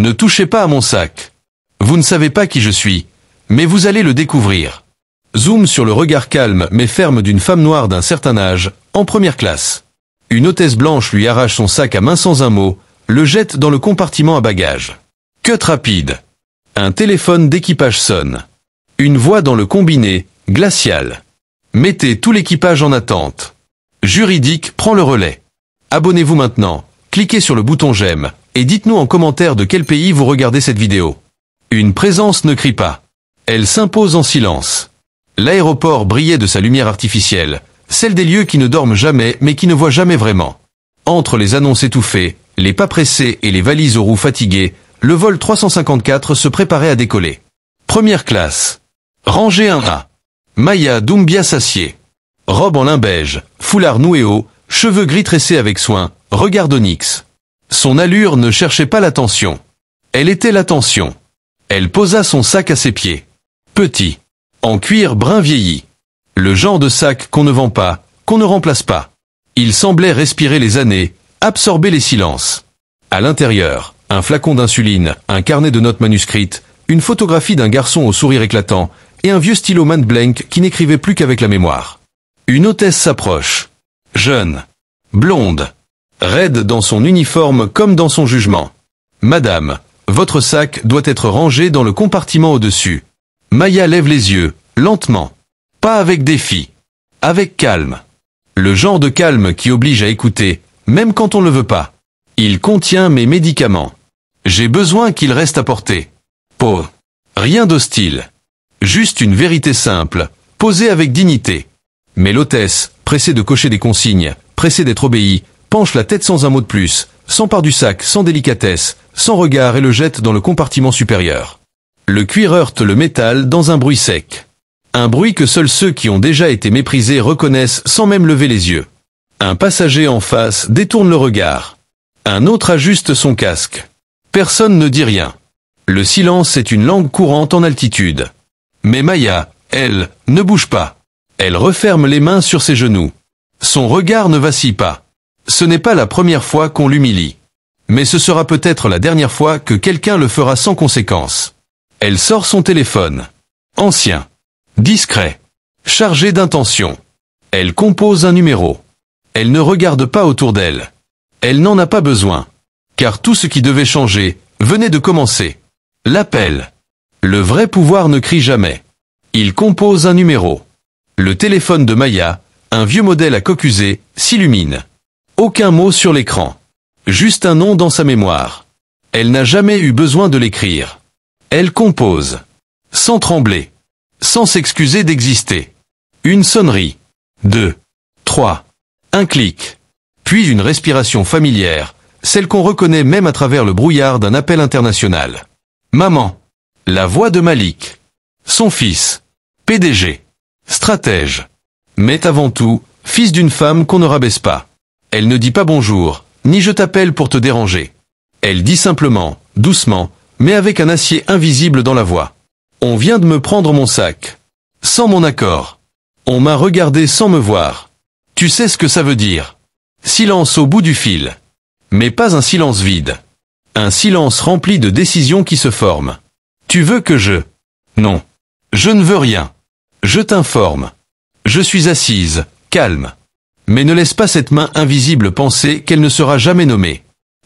Ne touchez pas à mon sac. Vous ne savez pas qui je suis, mais vous allez le découvrir. Zoom sur le regard calme mais ferme d'une femme noire d'un certain âge, en première classe. Une hôtesse blanche lui arrache son sac à main sans un mot, le jette dans le compartiment à bagages. Cut rapide. Un téléphone d'équipage sonne. Une voix dans le combiné, glacial. Mettez tout l'équipage en attente. Juridique prend le relais. Abonnez-vous maintenant, cliquez sur le bouton j'aime, et dites-nous en commentaire de quel pays vous regardez cette vidéo. Une présence ne crie pas. Elle s'impose en silence. L'aéroport brillait de sa lumière artificielle, celle des lieux qui ne dorment jamais mais qui ne voient jamais vraiment. Entre les annonces étouffées, les pas pressés et les valises aux roues fatiguées, le vol 354 se préparait à décoller. Première classe. Rangée 1A. Maya Doumbia s'assied. Robe en lin beige, foulard noué haut, cheveux gris tressés avec soin, regard d'onyx. Son allure ne cherchait pas l'attention. Elle était l'attention. Elle posa son sac à ses pieds. Petit. En cuir brun vieilli. Le genre de sac qu'on ne vend pas, qu'on ne remplace pas. Il semblait respirer les années, absorber les silences. À l'intérieur, un flacon d'insuline, un carnet de notes manuscrites, une photographie d'un garçon au sourire éclatant, et un vieux stylo Man Blank qui n'écrivait plus qu'avec la mémoire. Une hôtesse s'approche. Jeune. Blonde. Raide dans son uniforme comme dans son jugement. Madame, votre sac doit être rangé dans le compartiment au-dessus. Maya lève les yeux, lentement. Pas avec défi. Avec calme. Le genre de calme qui oblige à écouter, même quand on ne le veut pas. Il contient mes médicaments. J'ai besoin qu'il reste à portée. Rien d'hostile. Juste une vérité simple, posée avec dignité. Mais l'hôtesse, pressée de cocher des consignes, pressée d'être obéie, penche la tête sans un mot de plus, s'empare du sac sans délicatesse, sans regard et le jette dans le compartiment supérieur. Le cuir heurte le métal dans un bruit sec. Un bruit que seuls ceux qui ont déjà été méprisés reconnaissent sans même lever les yeux. Un passager en face détourne le regard. Un autre ajuste son casque. Personne ne dit rien. Le silence est une langue courante en altitude. Mais Maya, elle, ne bouge pas. Elle referme les mains sur ses genoux. Son regard ne vacille pas. Ce n'est pas la première fois qu'on l'humilie. Mais ce sera peut-être la dernière fois que quelqu'un le fera sans conséquence. Elle sort son téléphone. Ancien. Discret. Chargé d'intention. Elle compose un numéro. Elle ne regarde pas autour d'elle. Elle n'en a pas besoin. Car tout ce qui devait changer venait de commencer. L'appel. Le vrai pouvoir ne crie jamais. Il compose un numéro. Le téléphone de Maya, un vieux modèle à coque usée, s'illumine. Aucun mot sur l'écran. Juste un nom dans sa mémoire. Elle n'a jamais eu besoin de l'écrire. Elle compose. Sans trembler. Sans s'excuser d'exister. Une sonnerie. 2. 3. Un clic. Puis une respiration familière, celle qu'on reconnaît même à travers le brouillard d'un appel international. Maman. La voix de Malik. Son fils. PDG. Stratège. Mais avant tout, fils d'une femme qu'on ne rabaisse pas. Elle ne dit pas bonjour, ni je t'appelle pour te déranger. Elle dit simplement, doucement, mais avec un acier invisible dans la voix. On vient de me prendre mon sac. Sans mon accord. On m'a regardé sans me voir. Tu sais ce que ça veut dire. Silence au bout du fil. Mais pas un silence vide. Un silence rempli de décisions qui se forment. Tu veux que je... Non. Je ne veux rien. Je t'informe. Je suis assise, calme. Mais ne laisse pas cette main invisible penser qu'elle ne sera jamais nommée.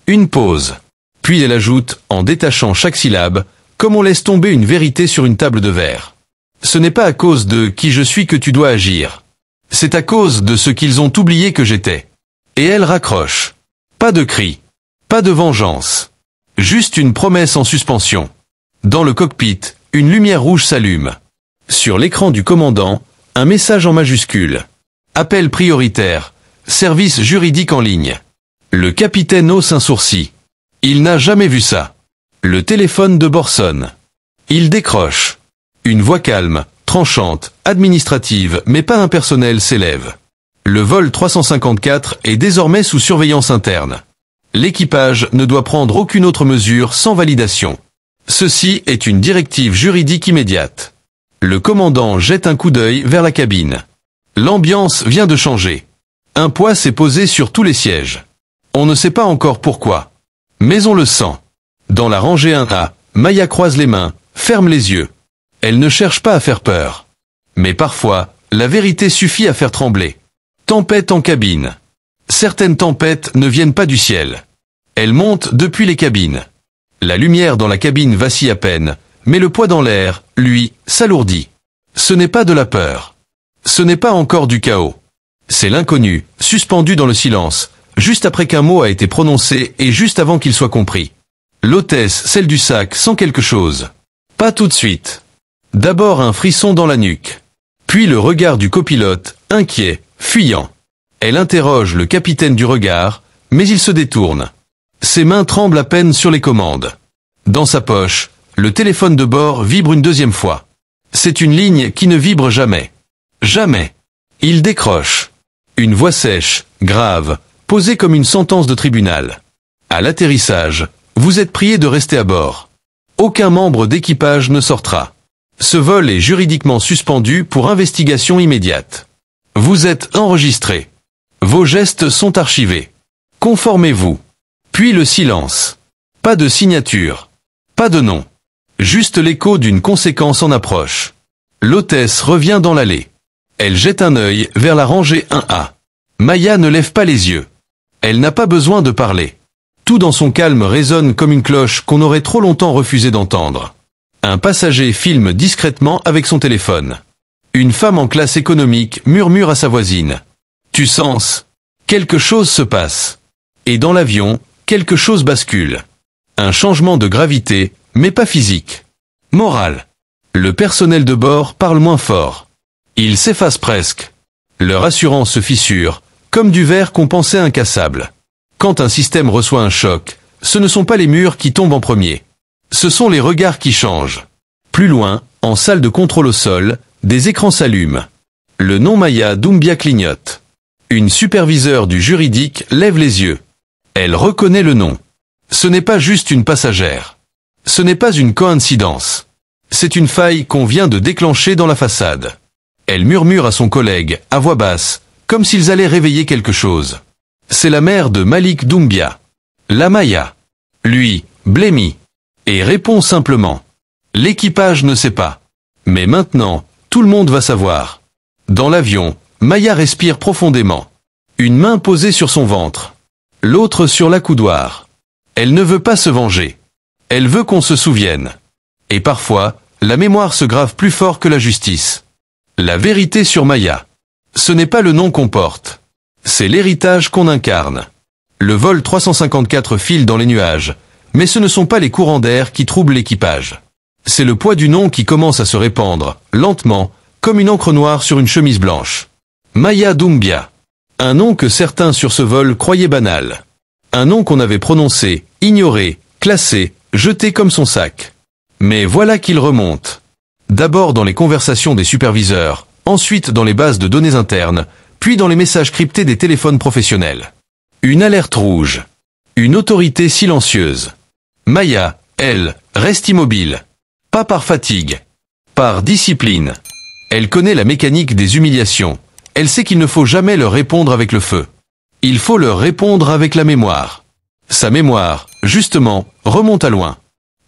Une pause. Puis elle ajoute, en détachant chaque syllabe, comme on laisse tomber une vérité sur une table de verre. Ce n'est pas à cause de qui je suis que tu dois agir. C'est à cause de ce qu'ils ont oublié que j'étais. Et elle raccroche. Pas de cri. Pas de vengeance. Juste une promesse en suspension. Dans le cockpit, une lumière rouge s'allume. Sur l'écran du commandant, un message en majuscule. Appel prioritaire. Service juridique en ligne. Le capitaine hausse un sourcil. Il n'a jamais vu ça. Le téléphone de bord sonne. Il décroche. Une voix calme, tranchante, administrative, mais pas impersonnelle s'élève. Le vol 354 est désormais sous surveillance interne. L'équipage ne doit prendre aucune autre mesure sans validation. Ceci est une directive juridique immédiate. Le commandant jette un coup d'œil vers la cabine. L'ambiance vient de changer. Un poids s'est posé sur tous les sièges. On ne sait pas encore pourquoi. Mais on le sent. Dans la rangée 1A, Maya croise les mains, ferme les yeux. Elle ne cherche pas à faire peur. Mais parfois, la vérité suffit à faire trembler. Tempête en cabine. Certaines tempêtes ne viennent pas du ciel. Elles montent depuis les cabines. La lumière dans la cabine vacille à peine, mais le poids dans l'air, lui, s'alourdit. Ce n'est pas de la peur. Ce n'est pas encore du chaos. C'est l'inconnu, suspendu dans le silence, juste après qu'un mot a été prononcé et juste avant qu'il soit compris. L'hôtesse, celle du sac, sent quelque chose. Pas tout de suite. D'abord un frisson dans la nuque. Puis le regard du copilote, inquiet, fuyant. Elle interroge le capitaine du regard, mais il se détourne. Ses mains tremblent à peine sur les commandes. Dans sa poche, le téléphone de bord vibre une deuxième fois. C'est une ligne qui ne vibre jamais. Jamais. Il décroche. Une voix sèche, grave, posée comme une sentence de tribunal. À l'atterrissage, vous êtes prié de rester à bord. Aucun membre d'équipage ne sortira. Ce vol est juridiquement suspendu pour investigation immédiate. Vous êtes enregistré. Vos gestes sont archivés. Conformez-vous. Puis le silence. Pas de signature. Pas de nom. Juste l'écho d'une conséquence en approche. L'hôtesse revient dans l'allée. Elle jette un œil vers la rangée 1A. Maya ne lève pas les yeux. Elle n'a pas besoin de parler. Tout dans son calme résonne comme une cloche qu'on aurait trop longtemps refusé d'entendre. Un passager filme discrètement avec son téléphone. Une femme en classe économique murmure à sa voisine. Tu sens? Quelque chose se passe. Et dans l'avion, quelque chose bascule. Un changement de gravité, mais pas physique. Moral. Le personnel de bord parle moins fort. Il s'efface presque. Leur assurance se fissure, comme du verre qu'on pensait incassable. Quand un système reçoit un choc, ce ne sont pas les murs qui tombent en premier. Ce sont les regards qui changent. Plus loin, en salle de contrôle au sol, des écrans s'allument. Le nom Maya Doumbia clignote. Une superviseure du juridique lève les yeux. Elle reconnaît le nom. Ce n'est pas juste une passagère. Ce n'est pas une coïncidence. C'est une faille qu'on vient de déclencher dans la façade. Elle murmure à son collègue, à voix basse, comme s'ils allaient réveiller quelque chose. C'est la mère de Malik Doumbia. La Maya. Lui, blêmi. Et répond simplement. L'équipage ne sait pas. Mais maintenant, tout le monde va savoir. Dans l'avion, Maya respire profondément. Une main posée sur son ventre. L'autre sur l'accoudoir. Elle ne veut pas se venger. Elle veut qu'on se souvienne. Et parfois, la mémoire se grave plus fort que la justice. La vérité sur Maya. Ce n'est pas le nom qu'on porte. C'est l'héritage qu'on incarne. Le vol 354 file dans les nuages, mais ce ne sont pas les courants d'air qui troublent l'équipage. C'est le poids du nom qui commence à se répandre, lentement, comme une encre noire sur une chemise blanche. Maya Doumbia. Un nom que certains sur ce vol croyaient banal. Un nom qu'on avait prononcé, ignoré, classé, jeté comme son sac. Mais voilà qu'il remonte. D'abord dans les conversations des superviseurs, ensuite dans les bases de données internes, puis dans les messages cryptés des téléphones professionnels. Une alerte rouge. Une autorité silencieuse. Maya, elle, reste immobile. Pas par fatigue. Par discipline. Elle connaît la mécanique des humiliations. Elle sait qu'il ne faut jamais leur répondre avec le feu. Il faut leur répondre avec la mémoire. Sa mémoire, justement, remonte à loin.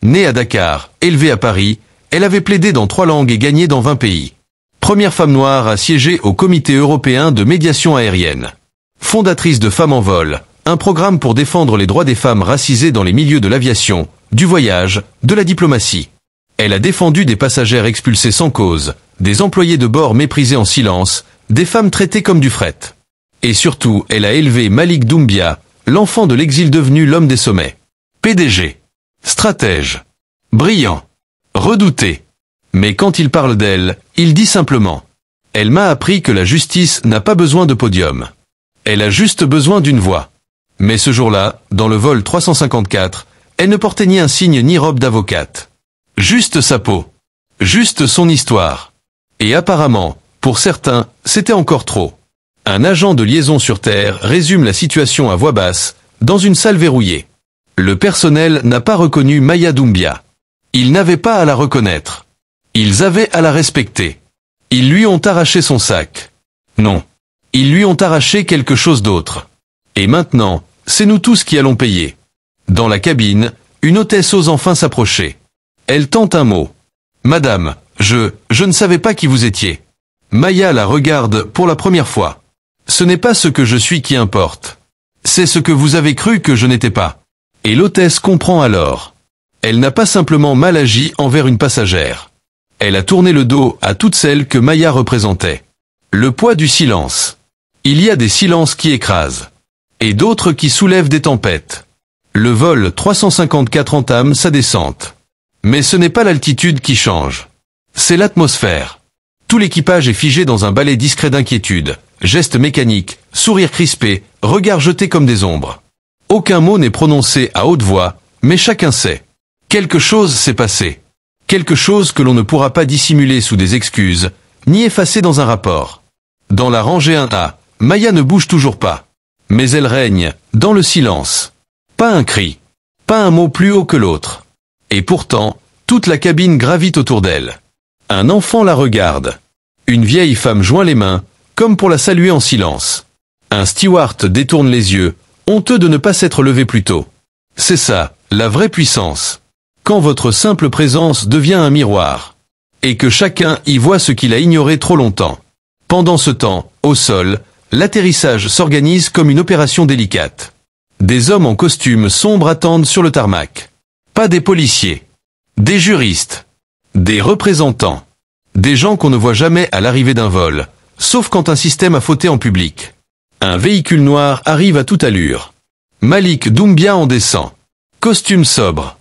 Née à Dakar, élevée à Paris, elle avait plaidé dans 3 langues et gagné dans 20 pays. Première femme noire à siéger au Comité européen de médiation aérienne. Fondatrice de Femmes en vol, un programme pour défendre les droits des femmes racisées dans les milieux de l'aviation, du voyage, de la diplomatie. Elle a défendu des passagères expulsés sans cause, des employés de bord méprisés en silence, des femmes traitées comme du fret. Et surtout, elle a élevé Malik Doumbia, l'enfant de l'exil devenu l'homme des sommets. PDG. Stratège. Brillant. Redouté. Mais quand il parle d'elle, il dit simplement « Elle m'a appris que la justice n'a pas besoin de podium. Elle a juste besoin d'une voix. » Mais ce jour-là, dans le vol 354, elle ne portait ni un signe ni robe d'avocate. Juste sa peau. Juste son histoire. Et apparemment, pour certains, c'était encore trop. Un agent de liaison sur Terre résume la situation à voix basse, dans une salle verrouillée. Le personnel n'a pas reconnu Maya Doumbia. Ils n'avaient pas à la reconnaître. Ils avaient à la respecter. Ils lui ont arraché son sac. Non. Ils lui ont arraché quelque chose d'autre. Et maintenant, c'est nous tous qui allons payer. Dans la cabine, une hôtesse ose enfin s'approcher. Elle tente un mot. Madame, je ne savais pas qui vous étiez. Maya la regarde pour la première fois. Ce n'est pas ce que je suis qui importe. C'est ce que vous avez cru que je n'étais pas. Et l'hôtesse comprend alors. Elle n'a pas simplement mal agi envers une passagère. Elle a tourné le dos à toutes celles que Maya représentait. Le poids du silence. Il y a des silences qui écrasent. Et d'autres qui soulèvent des tempêtes. Le vol 354 entame sa descente. Mais ce n'est pas l'altitude qui change. C'est l'atmosphère. Tout l'équipage est figé dans un balai discret d'inquiétude. Gestes mécaniques, sourires crispés, regards jetés comme des ombres. Aucun mot n'est prononcé à haute voix, mais chacun sait. Quelque chose s'est passé. Quelque chose que l'on ne pourra pas dissimuler sous des excuses, ni effacer dans un rapport. Dans la rangée 1A, Maya ne bouge toujours pas. Mais elle règne, dans le silence. Pas un cri. Pas un mot plus haut que l'autre. Et pourtant, toute la cabine gravite autour d'elle. Un enfant la regarde. Une vieille femme joint les mains, comme pour la saluer en silence. Un steward détourne les yeux, honteux de ne pas s'être levé plus tôt. C'est ça, la vraie puissance. Quand votre simple présence devient un miroir. Et que chacun y voit ce qu'il a ignoré trop longtemps. Pendant ce temps, au sol, l'atterrissage s'organise comme une opération délicate. Des hommes en costume sombre attendent sur le tarmac. Pas des policiers. Des juristes. Des représentants. Des gens qu'on ne voit jamais à l'arrivée d'un vol, sauf quand un système a fauté en public. Un véhicule noir arrive à toute allure. Malik Doumbia en descend. Costume sobre.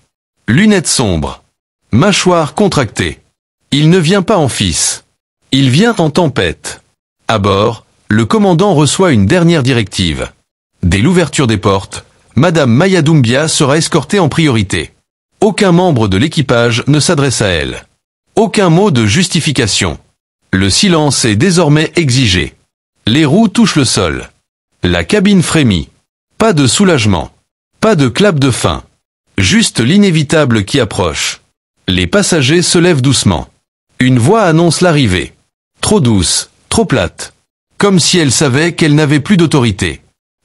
Lunettes sombres. Mâchoire contractée. Il ne vient pas en fils. Il vient en tempête. À bord, le commandant reçoit une dernière directive. Dès l'ouverture des portes, Madame Maya Doumbia sera escortée en priorité. Aucun membre de l'équipage ne s'adresse à elle. Aucun mot de justification. Le silence est désormais exigé. Les roues touchent le sol. La cabine frémit. Pas de soulagement. Pas de clap de fin. Juste l'inévitable qui approche. Les passagers se lèvent doucement. Une voix annonce l'arrivée. Trop douce, trop plate. Comme si elle savait qu'elle n'avait plus d'autorité.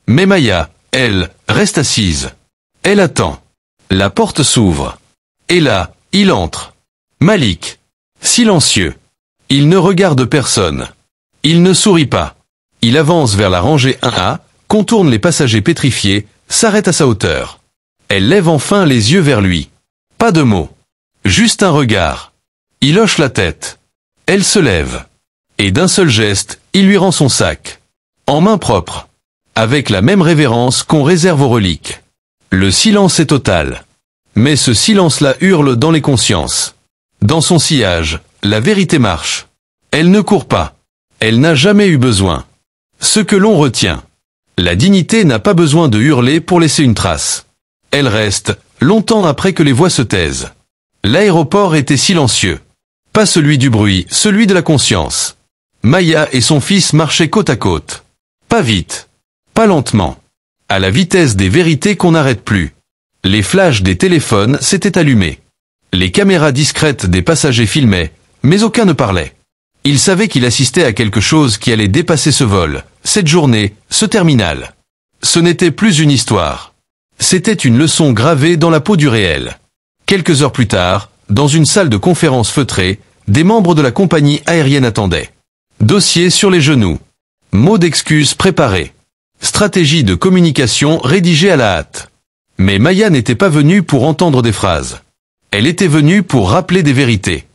Mais Maya, elle, reste assise. Elle attend. La porte s'ouvre. Et là, il entre. Malik. Silencieux. Il ne regarde personne. Il ne sourit pas. Il avance vers la rangée 1A, contourne les passagers pétrifiés, s'arrête à sa hauteur. Elle lève enfin les yeux vers lui. Pas de mots. Juste un regard. Il hoche la tête. Elle se lève. Et d'un seul geste, il lui rend son sac. En main propre. Avec la même révérence qu'on réserve aux reliques. Le silence est total. Mais ce silence-là hurle dans les consciences. Dans son sillage, la vérité marche. Elle ne court pas. Elle n'a jamais eu besoin. Ce que l'on retient. La dignité n'a pas besoin de hurler pour laisser une trace. Elle reste, longtemps après que les voix se taisent. L'aéroport était silencieux. Pas celui du bruit, celui de la conscience. Maya et son fils marchaient côte à côte. Pas vite. Pas lentement. À la vitesse des vérités qu'on n'arrête plus. Les flashs des téléphones s'étaient allumés. Les caméras discrètes des passagers filmaient, mais aucun ne parlait. Il savait qu'il assistait à quelque chose qui allait dépasser ce vol, cette journée, ce terminal. Ce n'était plus une histoire. C'était une leçon gravée dans la peau du réel. Quelques heures plus tard, dans une salle de conférence feutrée, des membres de la compagnie aérienne attendaient. Dossier sur les genoux. Mots d'excuses préparés. Stratégie de communication rédigée à la hâte. Mais Maya n'était pas venue pour entendre des phrases. Elle était venue pour rappeler des vérités.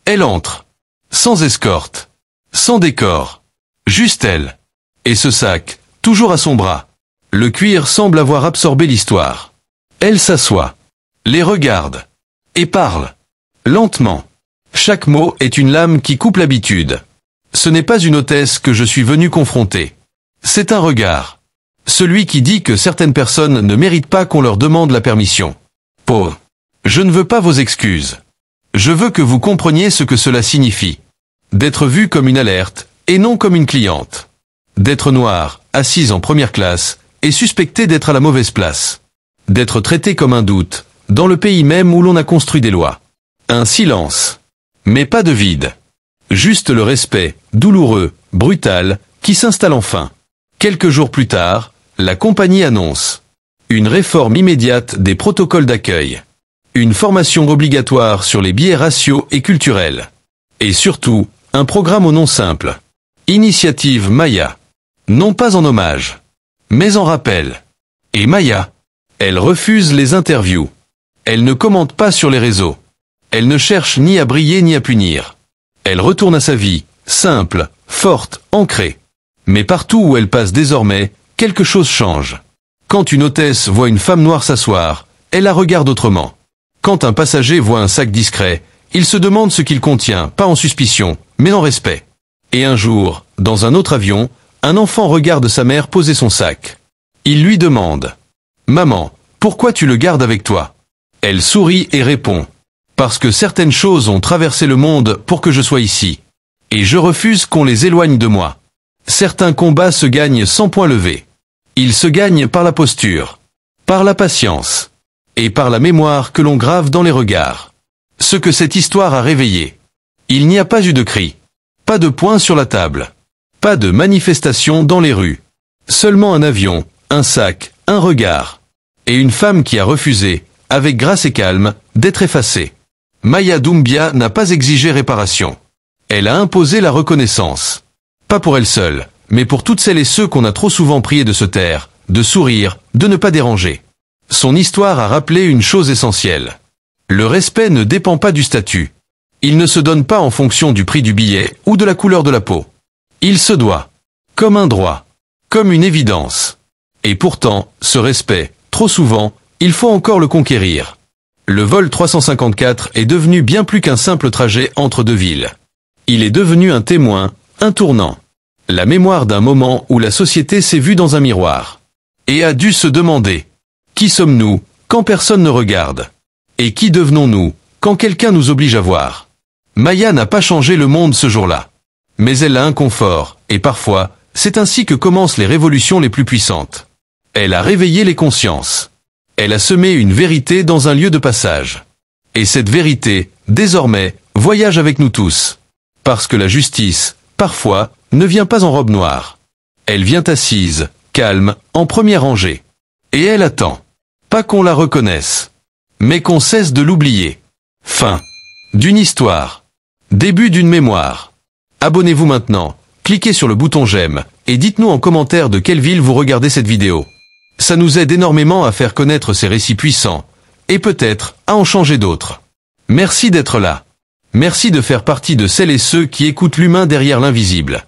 Elle entre. Sans escorte. Sans décor. Juste elle. Et ce sac, toujours à son bras. Le cuir semble avoir absorbé l'histoire. Elle s'assoit. Les regarde. Et parle. Lentement. Chaque mot est une lame qui coupe l'habitude. Ce n'est pas une hôtesse que je suis venu confronter. C'est un regard. Celui qui dit que certaines personnes ne méritent pas qu'on leur demande la permission. Oh. Je ne veux pas vos excuses. Je veux que vous compreniez ce que cela signifie. D'être vu comme une alerte, et non comme une cliente. D'être noir, assise en première classe, et suspecté d'être à la mauvaise place. D'être traité comme un doute, dans le pays même où l'on a construit des lois. Un silence. Mais pas de vide. Juste le respect, douloureux, brutal, qui s'installe enfin. Quelques jours plus tard, la compagnie annonce une réforme immédiate des protocoles d'accueil. une formation obligatoire sur les biais raciaux et culturels. Et surtout, un programme au nom simple. Initiative Maya. Non pas en hommage, mais en rappel. Et Maya, elle refuse les interviews. Elle ne commente pas sur les réseaux. Elle ne cherche ni à briller ni à punir. Elle retourne à sa vie, simple, forte, ancrée. Mais partout où elle passe désormais, quelque chose change. Quand une hôtesse voit une femme noire s'asseoir, elle la regarde autrement. Quand un passager voit un sac discret, il se demande ce qu'il contient, pas en suspicion, mais en respect. Et un jour, dans un autre avion, un enfant regarde sa mère poser son sac. Il lui demande « Maman, pourquoi tu le gardes avec toi ?» Elle sourit et répond « Parce que certaines choses ont traversé le monde pour que je sois ici. Et je refuse qu'on les éloigne de moi. Certains combats se gagnent sans point levé. Ils se gagnent par la posture, par la patience, et par la mémoire que l'on grave dans les regards. Ce que cette histoire a réveillé. Il n'y a pas eu de cri, pas de poing sur la table, pas de manifestation dans les rues. Seulement un avion, un sac, un regard. Et une femme qui a refusé, avec grâce et calme, d'être effacée. Maya Doumbia n'a pas exigé réparation. Elle a imposé la reconnaissance. Pas pour elle seule, mais pour toutes celles et ceux qu'on a trop souvent prié de se taire, de sourire, de ne pas déranger. Son histoire a rappelé une chose essentielle. Le respect ne dépend pas du statut. Il ne se donne pas en fonction du prix du billet ou de la couleur de la peau. Il se doit. Comme un droit. Comme une évidence. Et pourtant, ce respect, trop souvent, il faut encore le conquérir. Le vol 354 est devenu bien plus qu'un simple trajet entre deux villes. Il est devenu un témoin, un tournant. La mémoire d'un moment où la société s'est vue dans un miroir. Et a dû se demander « Qui sommes-nous quand personne ne regarde ? Et qui devenons-nous quand quelqu'un nous oblige à voir ?» Maya n'a pas changé le monde ce jour-là. Mais elle a un confort, et parfois, c'est ainsi que commencent les révolutions les plus puissantes. Elle a réveillé les consciences. Elle a semé une vérité dans un lieu de passage. Et cette vérité, désormais, voyage avec nous tous. Parce que la justice, parfois, ne vient pas en robe noire. Elle vient assise, calme, en première rangée. Et elle attend. Pas qu'on la reconnaisse, mais qu'on cesse de l'oublier. Fin d'une histoire. Début d'une mémoire. Abonnez-vous maintenant, cliquez sur le bouton j'aime, et dites-nous en commentaire de quelle ville vous regardez cette vidéo. Ça nous aide énormément à faire connaître ces récits puissants, et peut-être à en changer d'autres. Merci d'être là. Merci de faire partie de celles et ceux qui écoutent l'humain derrière l'invisible.